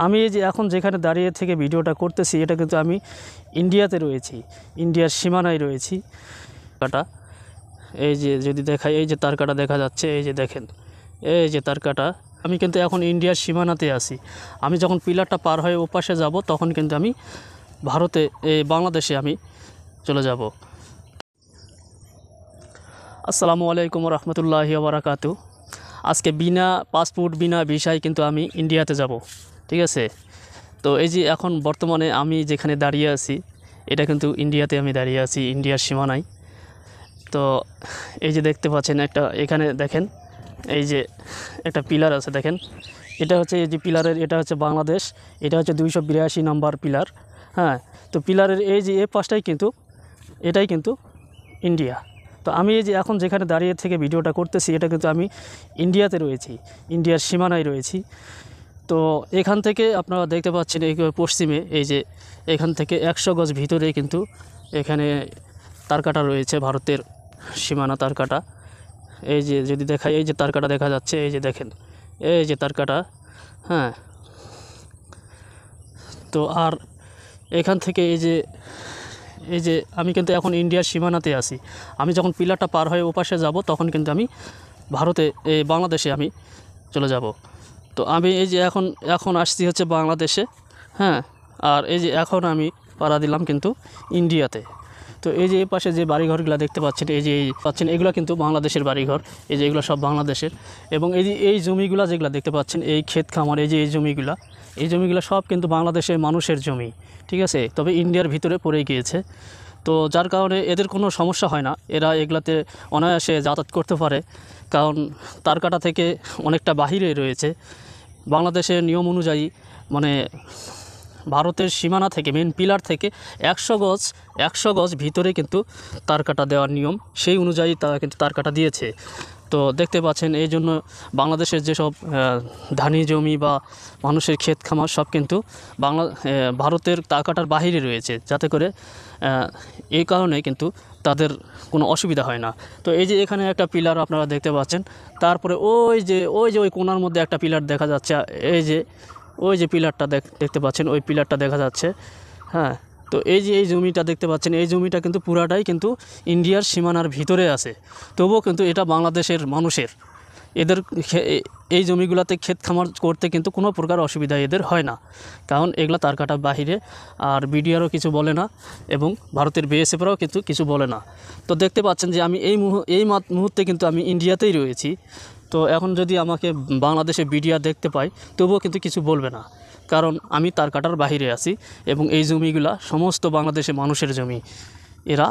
আমি এই যে এখন যেখানে দাঁড়িয়ে থেকে ভিডিওটা করতেছি এটা কিন্তু আমি ইন্ডিয়াতে রয়েছি, ইন্ডিয়ার সীমানায় রয়েছি। কাটা এই যে যদি দেখাই, এই যে তার কাটা দেখা যাচ্ছে, এই যে দেখেন এই যে তার কাটা। আমি কিন্তু এখন ইন্ডিয়ার সীমানাতে আছি। আমি যখন পিলারটা পার হয়ে ওপাশে যাব তখন কিন্তু আমি ভারতে বাংলাদেশে আমি চলে যাব। আসসালামু আলাইকুম রহমতুল্লাহি ওয়া বারাকাতু। আজকে বিনা পাসপোর্ট বিনা ভিসায় কিন্তু আমি ইন্ডিয়াতে যাব, ঠিক আছে। তো এই যে এখন বর্তমানে আমি যেখানে দাঁড়িয়ে আছি এটা কিন্তু ইন্ডিয়াতে আমি দাঁড়িয়ে আছি, ইন্ডিয়ার সীমানায়। তো এই যে দেখতে পাচ্ছেন একটা, এখানে দেখেন এই যে একটা পিলার আছে, দেখেন এটা হচ্ছে এই যে পিলারের, এটা হচ্ছে বাংলাদেশ, এটা হচ্ছে 282 নম্বর পিলার। হ্যাঁ, তো পিলারের এই যে পাশটাই কিন্তু এটাই কিন্তু ইন্ডিয়া। তো আমি এই যে এখন যেখানে দাঁড়িয়ে থেকে ভিডিওটা করতেছি এটা কিন্তু আমি ইন্ডিয়াতে রয়েছি, ইন্ডিয়ার সীমানায় রয়েছি। তো এখান থেকে আপনারা দেখতে পাচ্ছেন এই পশ্চিমে এই যে এখান থেকে 100 গজ ভিতরে কিন্তু এখানে তারকাটা রয়েছে, ভারতের সীমানা তারকাটা। এই যে যদি দেখাই, এই যে তারকাটা দেখা যাচ্ছে, এই যে দেখেন এই যে তারকাটা। হ্যাঁ, তো আর এখান থেকে এই যে আমি কিন্তু এখন ইন্ডিয়ার সীমানাতে আছি। আমি যখন পিলারটা পার হয়ে ওপাশে যাব তখন কিন্তু আমি ভারতে বাংলাদেশে আমি চলে যাব। তো আমি এই যে এখন আসছি হচ্ছে বাংলাদেশে। হ্যাঁ, আর এই যে এখন আমি পাড়া দিলাম কিন্তু ইন্ডিয়াতে। তো এই যে এই পাশে যে বাড়িঘরগুলো দেখতে পাচ্ছেন, এই যে পাচ্ছেন এগুলো কিন্তু বাংলাদেশের বাড়িঘর। এই যে এগুলো সব বাংলাদেশের। এবং এই যে এই জমিগুলো যেগুলো দেখতে পাচ্ছেন, এই ক্ষেত খামার, এই যে এই জমিগুলো সব কিন্তু বাংলাদেশের মানুষের জমি, ঠিক আছে। তবে ইন্ডিয়ার ভিতরে পড়ে গিয়েছে, তো যার কারণে এদের কোনো সমস্যা হয় না, এরা এগুলাতে অনায়াসে যাতায়াত করতে পারে। কারণ তারকাটা থেকে অনেকটা বাহিরে রয়েছে। বাংলাদেশের নিয়ম অনুযায়ী মানে ভারতের সীমানা থেকে মেন পিলার থেকে 100 গজ ভিতরে কিন্তু তারকাটা দেওয়ার নিয়ম, সেই অনুযায়ী তারা কিন্তু তারকাটা দিয়েছে। তো দেখতে পাচ্ছেন এই জন্য বাংলাদেশের যেসব ধানি জমি বা মানুষের ক্ষেত খামার সব কিন্তু ভারতের তারকাটার বাহিরে রয়েছে, যাতে করে এই কারণে কিন্তু তাদের কোনো অসুবিধা হয় না। তো এই যে এখানে একটা পিলার আপনারা দেখতে পাচ্ছেন, তারপরে ওই কোণার মধ্যে একটা পিলার দেখা যাচ্ছে, ওই যে পিলারটা দেখতে পাচ্ছেন, ওই পিলারটা দেখা যাচ্ছে। হ্যাঁ, তো এই যে এই জমিটা দেখতে পাচ্ছেন, এই জমিটা কিন্তু পুরাটাই কিন্তু ইন্ডিয়ার সীমানার ভিতরে আছে। তবুও কিন্তু এটা বাংলাদেশের মানুষের। এদের এই জমিগুলোতে ক্ষেত খামার করতে কিন্তু কোনো প্রকার অসুবিধা এদের হয় না, কারণ এগুলো তারকাটা বাহিরে। আর বিডিআরও কিছু বলে না এবং ভারতের বিএসএফরাও কিন্তু কিছু বলে না। তো দেখতে পাচ্ছেন যে আমি এই মুহূর্তে কিন্তু আমি ইন্ডিয়াতেই রয়েছি। তো এখন যদি আমাকে বাংলাদেশে বিডিআর দেখতে পাই তবুও কিন্তু কিছু বলবে না, কারণ আমি তারকাটার বাহিরে আছি এবং এই জমিগুলা সমস্ত বাংলাদেশের মানুষের জমি। এরা